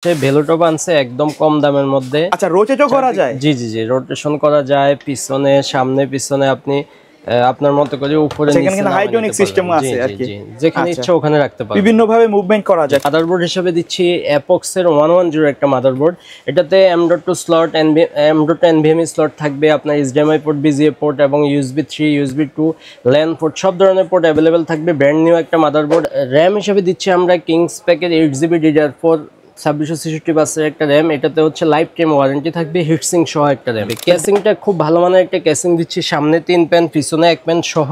ভেলোটপ আনছে একদম কম দামের মধ্যে। আচ্ছা, রোটেটও করা যায়? জি জি জি, রোটেশন করা যায়, পিছনে সামনে পিছনে আপনি আপনার মতো করে উপরে নিচে কিন্তু হাইড্রোলিক সিস্টেম আছে আর কি, যেখানে ইচ্ছা ওখানে রাখতে পারবেন, বিভিন্ন ভাবে মুভমেন্ট করা যায়। মাদারবোর্ড হিসেবে দিচ্ছি অ্যাপক্স এর 110 একটা মাদারবোর্ড। এটাতে M.2 slot, M.2 NVMe slot থাকবে, আপনার HDMI পোর্ট, BGA পোর্ট এবং USB 3, USB 2 LAN পোর্ট, সব ধরনের পোর্ট অ্যাভেলেবেল থাকবে। ব্র্যান্ড নিউ একটা মাদারবোর্ড। র্যাম হিসেবে দিচ্ছি আমরা কিংস প্যাকের 8GB DDR4 2666 বাসের একটা র্যাম। এটাতে হচ্ছে লাইফ টাইম ওয়ারেন্টি থাকবে, হিটসিং সহ একটা র্যাম। ক্যাসিংটা খুব ভালো মানের একটা ক্যাসিং দিচ্ছি, সামনে 3 প্যান, পিছনে 1 প্যান সহ,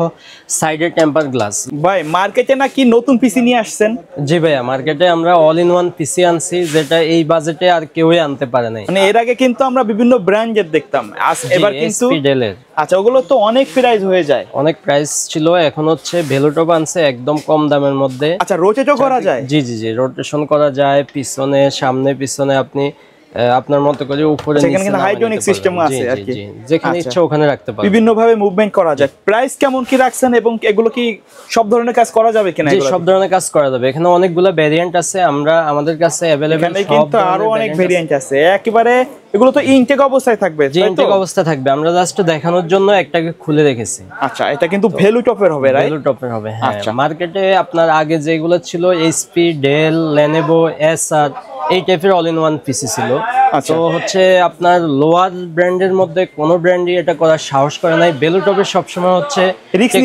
সাইডে টেম্পার গ্লাস। ভাই মার্কেটে নাকি নতুন পিসি নিয়ে আসছেন? জি ভাইয়া, মার্কেটে আমরা অল ইন ওয়ান পিসি আনছি, যেটা এই বাজেটে আর কেউই আনতে পারে নাই। মানে এর আগে কিন্তু আমরা বিভিন্ন ব্র্যান্ডের দেখতাম, এবার কিন্তু ডেলের। আচ্ছা, ওগুলো তো অনেক প্রাইস হয়ে যায়। অনেক প্রাইস ছিল, এখন হচ্ছে ভেলোটপ আনছে একদম কম দামের মধ্যে। আচ্ছা, রোটেটও করা যায়? জি জি জি, রোটেশন করা যায়, পিছনে সামনে পিছনে আপনি আপনার মতো করে উপরে নিচে কিন্তু হাইড্রোলিক সিস্টেম আছে আর কি, যেখানে ইচ্ছা ওখানে রাখতে পারবেন, বিভিন্ন ভাবে মুভমেন্ট করা যায়। প্রাইস কেমন কি রাখছেন এবং এগুলো কি সব ধরনের কাজ করা যাবে কিনা? জি, সব ধরনের কাজ করা যাবে। এখানে অনেকগুলো ভেরিয়েন্ট আছে, আমাদের কাছে अवेलेबल সব। কিন্তু আরো অনেক ভেরিয়েন্ট আছে একেবারে। এগুলো তো ইনটেক অবস্থায় থাকবে? জি, ইনটেক অবস্থায় থাকবে, আমরা জাস্ট দেখানোর জন্য একটাকে খুলে রেখেছি। আচ্ছা, এটা কিন্তু ভেলোটপের হবে, রাইট? ভেলোটপের হবে, হ্যাঁ। মার্কেটে আপনার আগে যেগুলো ছিল HP, ডেল, লেনোভো, এসার, এই টাইপের অল ইন ওয়ান পিসি ছিল। তো হচ্ছে আপনার লোয়ার ব্র্যান্ডের মধ্যে কোন ব্র্যান্ডই এটা করার সাহস করে নাই। ভেলোটপের সবসময় হচ্ছে রিস্ক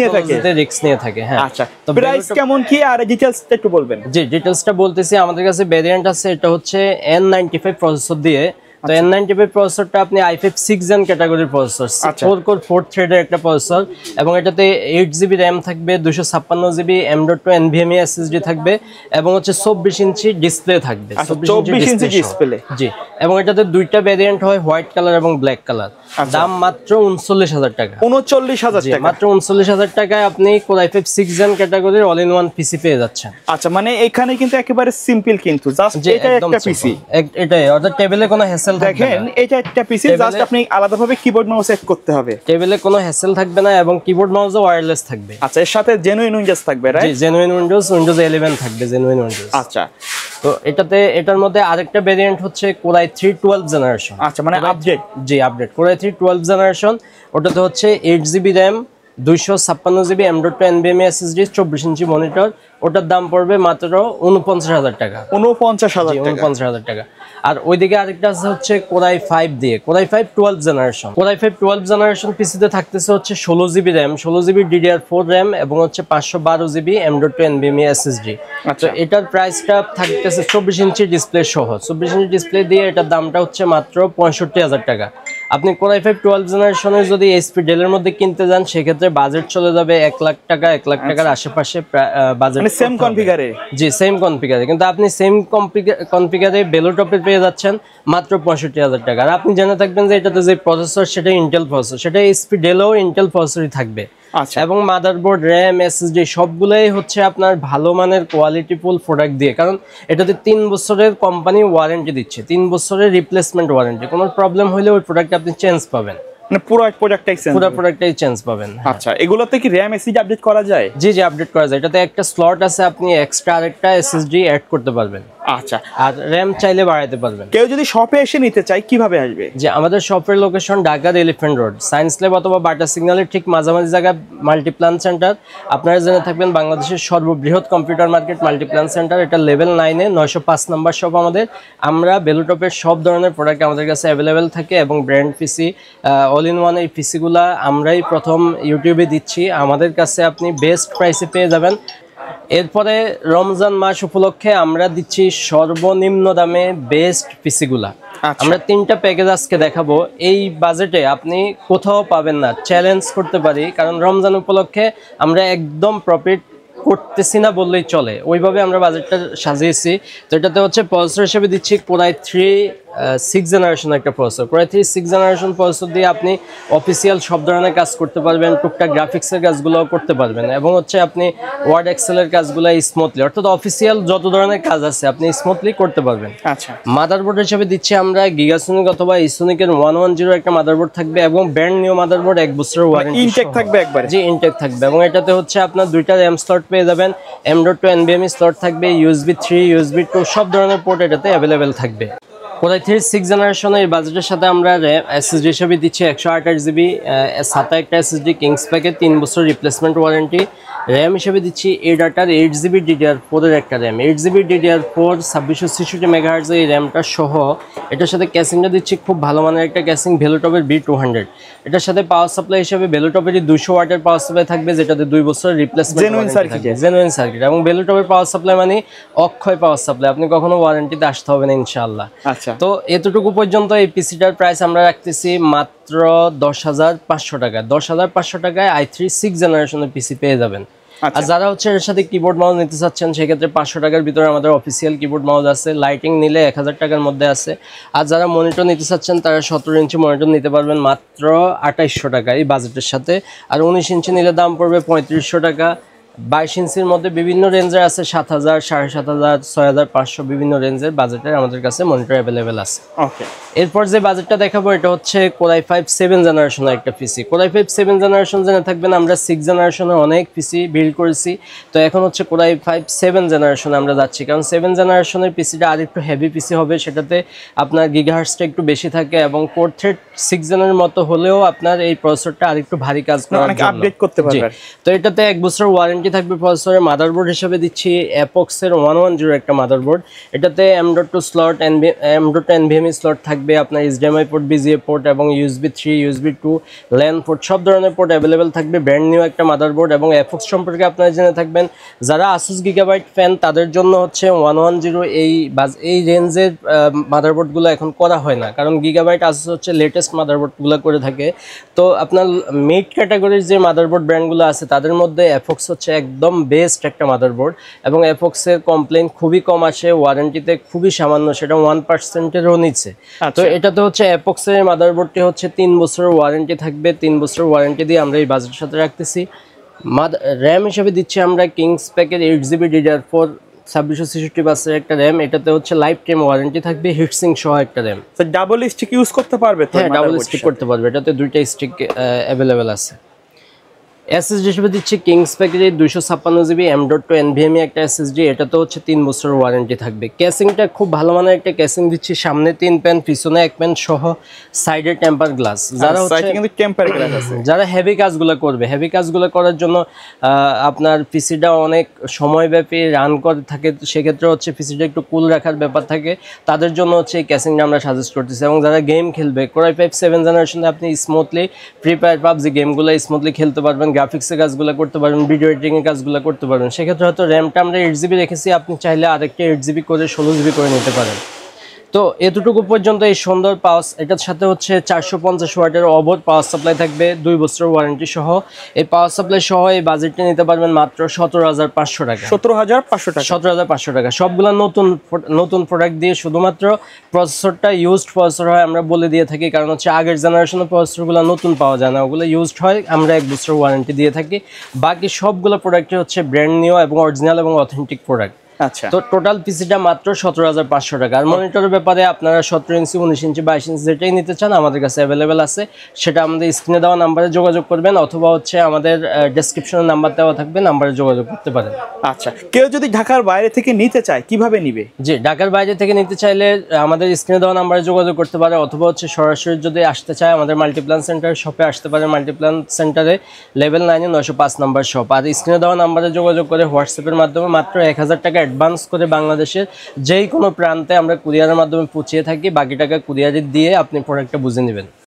নিয়ে থাকে, হ্যাঁ। আচ্ছা, তো প্রাইস কেমন কি আর ডিটেইলসটা একটু বলবেন? জি, ডিটেইলসটা বলতেছি। আমাদের কাছে ভেরিয়েন্ট আছে, এটা হচ্ছে N95 প্রসেসর দিয়ে। তো N95 প্রসেসরটা আপনি i5 6 জেন ক্যাটাগরির প্রসেসর, 4 কোর 4 থ্রেডের একটা প্রসেসর, এবং এটাতে 8GB RAM থাকবে, 256GB M.2 NVMe SSD থাকবে, এবং হচ্ছে 24 ইঞ্চি ডিসপ্লে থাকবে। 24 ইঞ্চি ডিসপ্লে, জি। এবং এটাতে দুইটা ভেরিয়েন্ট হয়, হোয়াইট কালার এবং ব্ল্যাক কালার। দাম মাত্র 39,000 টাকা। 39,000 টাকা? মাত্র 39,000 টাকায় আপনি Core i5 6 জেন ক্যাটাগরির অল ইন ওয়ান পিসি পেয়ে যাচ্ছেন। আচ্ছা, মানে এখানে কিন্তু একেবারে সিম্পল, কিন্তু জাস্ট এটা একটা পিসি, এটাই, অর্থাৎ টেবিলে কোনো হ্যাসেল থাকবে না। দেখেন, এটা একটা পিসি, জাস্ট আপনি আলাদাভাবে কিবোর্ড মাউস সেট করতে হবে। টেবিলে কোনো হ্যাসেল থাকবে না, এবং কিবোর্ড মাউসও ওয়্যারলেস থাকবে। আচ্ছা, এর সাথে জেনুইন উইন্ডোজ থাকবে, রাইট? জি, জেনুইন উইন্ডোজ 11 থাকবে, জেনুইন উইন্ডোজ। আচ্ছা, তো এটার মধ্যে আরেকটা ভেরিয়েন্ট হচ্ছে Core i3 12 জেনারেশন। আচ্ছা, মানে আপডেট? জি, আপডেট। Core i3 12 জেনারেশন, ওটাতে হচ্ছে 8GB RAM, 256GB M.2 NVMe SSD, 24 inch monitor. ওটার দাম পড়বে মাত্র 49,000 টাকা। 49,000 টাকা। আর ওইদিকে আরেকটা আছে হচ্ছে Core i5 দিয়ে, Core i5 12 generation. Core i5 12 generation পিসিতে থাকতেছে হচ্ছে 16GB RAM, 16GB DDR4 RAM, এবং হচ্ছে 512GB M.2 NVMe SSD। তো এটার প্রাইসটা থাকতেছে 24 ইঞ্চি ডিসপ্লে সহ, 24 ইঞ্চি ডিসপ্লে দিয়ে এটার দামটা হচ্ছে মাত্র 65,000 টাকা। আপনি Core i5 12 জেনারেশনের যদি HP ডেলের মধ্যে কিনতে যান, সেক্ষেত্রে বাজেট চলে যাবে 1 লাখ টাকা, 1 লাখ টাকার আশেপাশে বাজেট। সেম কনফিগারে? জি, সেম কনফিগারে, কিন্তু আপনি সেম কনফিগারে ভেলোটপে পেয়ে যাচ্ছেন মাত্র 65,000 টাকা। আর আপনি জেনে থাকবেন যে এটাতে যে প্রসেসর, সেটা ইন্টেল প্রসেসর, সেটা HP ডেলও ইন্টেল প্রসেসরই থাকবে। আচ্ছা, এবং মাদারবোর্ড, র্যাম, SSD সবগুলাই হচ্ছে আপনার ভালো মানের কোয়ালিটিফুল প্রোডাক্ট দিয়ে, কারণ এটাতে 3 বছরের কোম্পানি ওয়ারেন্টি দিচ্ছে, 3 বছরের রিপ্লেসমেন্ট ওয়ারেন্টি। কোনো প্রবলেম হলে ওই প্রোডাক্ট আপনি চেঞ্জ পাবেন, মানে পুরো প্রোডাক্টটাই চেঞ্জ পাবেন। আচ্ছা, এগুলোতে কি RAM SSD আপডেট করা যায়? জি জি, আপডেট করা যায়। এটাতে একটা স্লট আছে, আপনি এক্সট্রা আরেকটা SSD অ্যাড করতে পারবেন। আচ্ছা, আর RAM চাইলে বাড়াতে পারবেন। কেউ যদি শপে এসে নিতে চায় কিভাবে আসবে? যে আমাদের শপের লোকেশন ঢাকার এলিফ্যান্ট রোড, সায়েন্স ল্যাব অথবা বাটা সিগন্যালের ঠিক মাঝামাঝি জায়গা মাল্টিপ্ল্যান সেন্টার। আপনারা জেনে থাকবেন বাংলাদেশের সর্ববৃহৎ কম্পিউটার মার্কেট মাল্টিপ্ল্যান সেন্টার, এটা লেভেল 9-এ 905 নাম্বার শপ আমাদের। আমরা ভেলোটপের সব ধরনের প্রোডাক্ট আমাদের কাছে অ্যাভেলেবেল থাকে, এবং brand PC all in one এই পিসিগুলা আমরাই প্রথম ইউটিউবে দিচ্ছি। আমাদের কাছে আপনি বেস্ট প্রাইসে পেয়ে যাবেন। এরপরে রমজান মাস উপলক্ষে আমরা দিচ্ছি সর্বনিম্ন দামে বেস্ট পিসিগুলা। আমরা 3টা প্যাকেজ আজকে দেখাবো, এই বাজেটে আপনি কোথাও পাবেন না, চ্যালেঞ্জ করতে পারি, কারণ রমজান উপলক্ষে আমরা একদম প্রফিট করতেছি না বললেই চলে, ওইভাবে আমরা বাজেটটা সাজিয়েছি। তো এটাতে হচ্ছে প্রসেসর হিসেবে দিচ্ছি Core i3 6 জেনারেশন একটা প্রসেসর, কোরাই 3 6 জেনারেশন প্রসেসর দিয়ে আপনি অফিসিয়াল সব ধরনের কাজ করতে পারবেন, টুকটাক গ্রাফিক্সের কাজগুলো করতে পারবেন এবং হচ্ছে আপনি ওয়ার্ড এক্সেলের কাজগুলো স্মুথলি, অর্থাৎ অফিসিয়াল যত ধরনের কাজ আছে আপনি স্মুথলি করতে পারবেন। আচ্ছা, মাদারবোর্ড হিসেবে দিচ্ছি আমরা গিগাসোনিক অথবা ইসোনিকের 110 একটা মাদারবোর্ড থাকবে এবং ব্র্যান্ড নিউ মাদারবোর্ড 1 বছরের ওয়ারেন্টি ইনটেক থাকবে একবারে। জি, ইনটেক থাকবে এবং এটাতে হচ্ছে আপনার দুইটা র্যাম স্লট পেয়ে যাবেন, M.2 NVMe স্লট থাকবে, USB 3 USB 2 সব ধরনের পোর্ট এটাতে অ্যাভেলেবেল থাকবে। কোরাই 3 6 জেনারেশনের এই বাজেটের সাথে আমরা SSD হিসেবে দিচ্ছি 128 GB SATA একটা SSD কিংস প্যাকেট 3 বছর রিপ্লেসমেন্ট ওয়ারেন্টি। র্যাম হিসেবে দিচ্ছি এডাটার 8 GB DDR4 এর একটা র্যাম, 8 GB DDR4 2666 MHz এই র্যামটা সহ এটার সাথে ক্যাসিংটা দিচ্ছি খুব ভালো মানের একটা ক্যাসিং ভেলোটপের B200। এটার সাথে পাওয়ার সাপ্লাই হিসেবে ভেলোটপের 200 ওয়াটের পাওয়ার সাপ্লাই থাকবে যেটাতে 2 বছর রিপ্লেসমেন্ট জেনুইন সার্কিট এবং ভেলোটপের পাওয়ার সাপ্লাই মানে অক্ষয় পাওয়ার সাপ্লাই, আপনি কখনো ওয়ারেন্টিতে আসতে হবে না ইনশাআল্লাহ। আচ্ছা, তো এতটুকু পর্যন্ত এই পিসিটার প্রাইস আমরা রাখতেছি মাত্র 10,500 টাকা। 10,500 টাকায় i3 6 জেনারেশনের পিসি পেয়ে যাবেন। আর যারা হচ্ছে এর সাথে কিবোর্ড মাউস নিতে চাচ্ছেন সেক্ষেত্রে 500 টাকার ভিতরে আমাদের অফিসিয়াল কিবোর্ড মাউস আছে, লাইটিং নিলে 1000 টাকার মধ্যে আছে। আর যারা মনিটর নিতে চাচ্ছেন তারা 17 ইঞ্চি মনিটর নিতে পারবেন মাত্র 2800 টাকা এই বাজেটের সাথে। আর 19 ইঞ্চি নিলে দাম পড়বে 3500 টাকা। 22 ইঞ্চির মধ্যে বিভিন্ন রেঞ্জের আছে, 7000 7500 6500 বিভিন্ন রেঞ্জের বাজেটের আমাদের কাছে মনিটর অ্যাভেলেবেল আছে। ওকে, এরপর যে বাজেটটা দেখাবো এটা হচ্ছে কোরাই 5 7 জেনারেশনের একটা পিসি। কোরাই 5 7 জেনারেশন জেনে থাকবেন আমরা 6 জেনারেশনে অনেক পিসি বিল্ড করেছি, তো এখন হচ্ছে কোরাই 5 7 জেনারেশনে আমরা যাচ্ছি, কারণ 7 জেনারেশনের পিসিটা আর একটু হেভি পিসি হবে, সেটাতে আপনার গিগাহার্টসটা একটু বেশি থাকে এবং কোর থ্রেড 6 জেনের মতো হলেও আপনার এই প্রসেসরটা আর একটু ভারী কাজ করার জন্য আপডেট করতে পারবেন। তো এটাতে 1 বছর ওয়ারেন্টি থাকবে প্রসেসরের। মাদারবোর্ড হিসেবে দিচ্ছি অ্যাপক্সের 110 একটা মাদারবোর্ড, এটাতে M.2 slot M.2 NVMe slot থাকবে, আপনার HDMI পোর্ট BGA পোর্ট এবং USB 3 USB 2 LAN পোর্ট সব ধরনের পোর্ট অ্যাভেলেবেল থাকবে। ব্র্যান্ড নিউ একটা মাদারবোর্ড এবং অ্যাপক্স সম্পর্কে আপনারা জেনে থাকবেন, যারা Asus Gigabyte ফ্যান তাদের জন্য হচ্ছে 110 এই রেঞ্জের মাদারবোর্ডগুলো এখন করা হয় না, কারণ Gigabyte Asus হচ্ছে লেটেস্ট মাদারবোর্ডগুলো করে থাকে। তো আপনার মিড ক্যাটাগরির যে মাদারবোর্ড ব্র্যান্ডগুলো আছে তাদের মধ্যে অ্যাপক্স হচ্ছে একদম বেস্ট একটা মাদারবোর্ড এবং অ্যাপক্সের কমপ্লেন খুবই কম আসে, ওয়ারেন্টিতে খুবই সামান্য, সেটা 1%-এরও নিচে। তো এটাতে হচ্ছে অ্যাপক্সের মাদারবোর্ডটি হচ্ছে 3 বছরের ওয়ারেন্টি থাকবে, 3 বছরের ওয়ারেন্টি দিয়ে আমরা এই বাজেটের সাথে রাখতেছি। র্যাম হিসেবে দিচ্ছি আমরা কিংস প্যাকের 8 GB DDR4 2666 বাসের একটা র্যাম, এটাতে হচ্ছে লাইফ টাইম ওয়ারেন্টি থাকবে, হিটসিং সহ একটা র্যাম। তো ডাবল স্টিক ইউজ করতে পারবে তো? হ্যাঁ, ডাবল স্টিক করতে পারবে, এটাতে দুইটা স্টিক অ্যাভেলেবেল আছে। SSD হিসেবে দিচ্ছি কিংস প্যাকেজে 256 GB M.2 NVMe একটা SSD, এটাতে হচ্ছে 3 বছরের ওয়ারেন্টি থাকবে। ক্যাসিংটা খুব ভালো মানের একটা ক্যাসিং দিচ্ছি, সামনে 3 প্যান পিছনে 1 প্যান সহ, সাইডে টেম্পার গ্লাস। যারা হচ্ছে কিন্তু টেম্পার গ্লাস আছে, যারা হেভি কাজগুলো করবে, হেভি কাজগুলো করার জন্য আপনার পিসিটা অনেক সময়ব্যাপী রান করে থাকে, সেক্ষেত্রে হচ্ছে পিসিটা একটু কুল রাখার ব্যাপার থাকে, তাদের জন্য হচ্ছে এই ক্যাসিংটা আমরা সাজেস্ট করতেছি। এবং যারা গেম খেলবে কোরাই 5 7 জেনারেশনে আপনি স্মুথলি ফ্রি ফায়ার PUBG গেমগুলো স্মুথলি খেলতে পারবেন, গ্রাফিক্সের কাজগুলো করতে পারবেন, ভিডিও এডিটিং এর কাজগুলো করতে পারবেন। সেক্ষেত্রে হয়তো র্যামটা আমরা 8 GB রেখেছি, আপনি চাইলে আরেকটা 8 GB করে 16 GB করে নিতে পারেন। তো এতটুকু পর্যন্ত এই সুন্দর পাওয়ার, এটার সাথে হচ্ছে 450 ওয়াটের অবধ পাওয়ার সাপ্লাই থাকবে 2 বছরের ওয়ারেন্টি সহ। এই পাওয়ার সাপ্লাই সহ এই বাজেটটা নিতে পারবেন মাত্র 17,500 টাকা। 17,500 টাকা, 17,500 টাকা। সবগুলো নতুন প্রোডাক্ট দিয়ে, শুধুমাত্র প্রসেসরটা ইউজড প্রসেসর হয় আমরা বলে দিয়ে থাকি, কারণ হচ্ছে আগের জেনারেশনের প্রসেসরগুলো নতুন পাওয়া যায় না, ওগুলো ইউজড হয়, আমরা 1 বছর ওয়ারেন্টি দিয়ে থাকি। বাকি সবগুলো প্রোডাক্টই হচ্ছে ব্র্যান্ড নিউ এবং অরিজিনাল এবং অথেন্টিক প্রোডাক্ট। আচ্ছা, তো টোটাল পিসিটা মাত্র 17,500 টাকা। আর মনিটরের ব্যাপারে আপনারা 17 ইঞ্চি 19 ইঞ্চি 22 ইঞ্চি যেটাই নিতে চান আমাদের কাছে অ্যাভেলেবেল আছে, সেটা আমাদের স্ক্রিনে দেওয়া নাম্বারে যোগাযোগ করবেন অথবা হচ্ছে আমাদের ডেসক্রিপশনে নাম্বার দেওয়া থাকবে, নাম্বারে যোগাযোগ করতে পারেন। আচ্ছা, কেউ যদি ঢাকার বাইরে থেকে নিতে চায় কিভাবে নিবে? জি, ঢাকার বাইরে থেকে নিতে চাইলে আমাদের স্ক্রিনে দেওয়া নাম্বারে যোগাযোগ করতে পারে অথবা হচ্ছে সরাসরি যদি আসতে চায় আমাদের মাল্টিপ্ল্যান সেন্টার শপে আসতে পারে। মাল্টিপ্ল্যান সেন্টারে লেভেল 9 905 নাম্বার শপ। আর স্ক্রিনে দেওয়া নাম্বারে যোগাযোগ করে হোয়াটসঅ্যাপের মাধ্যমে মাত্র 1000 টাকা অ্যাডভান্স করে বাংলাদেশের যেই কোনো প্রান্তে আমরা কুরিয়ারের মাধ্যমে পৌঁছিয়ে থাকি, বাকি টাকা কুরিয়ারে দিয়ে আপনি প্রোডাক্টটা বুঝে নেবেন।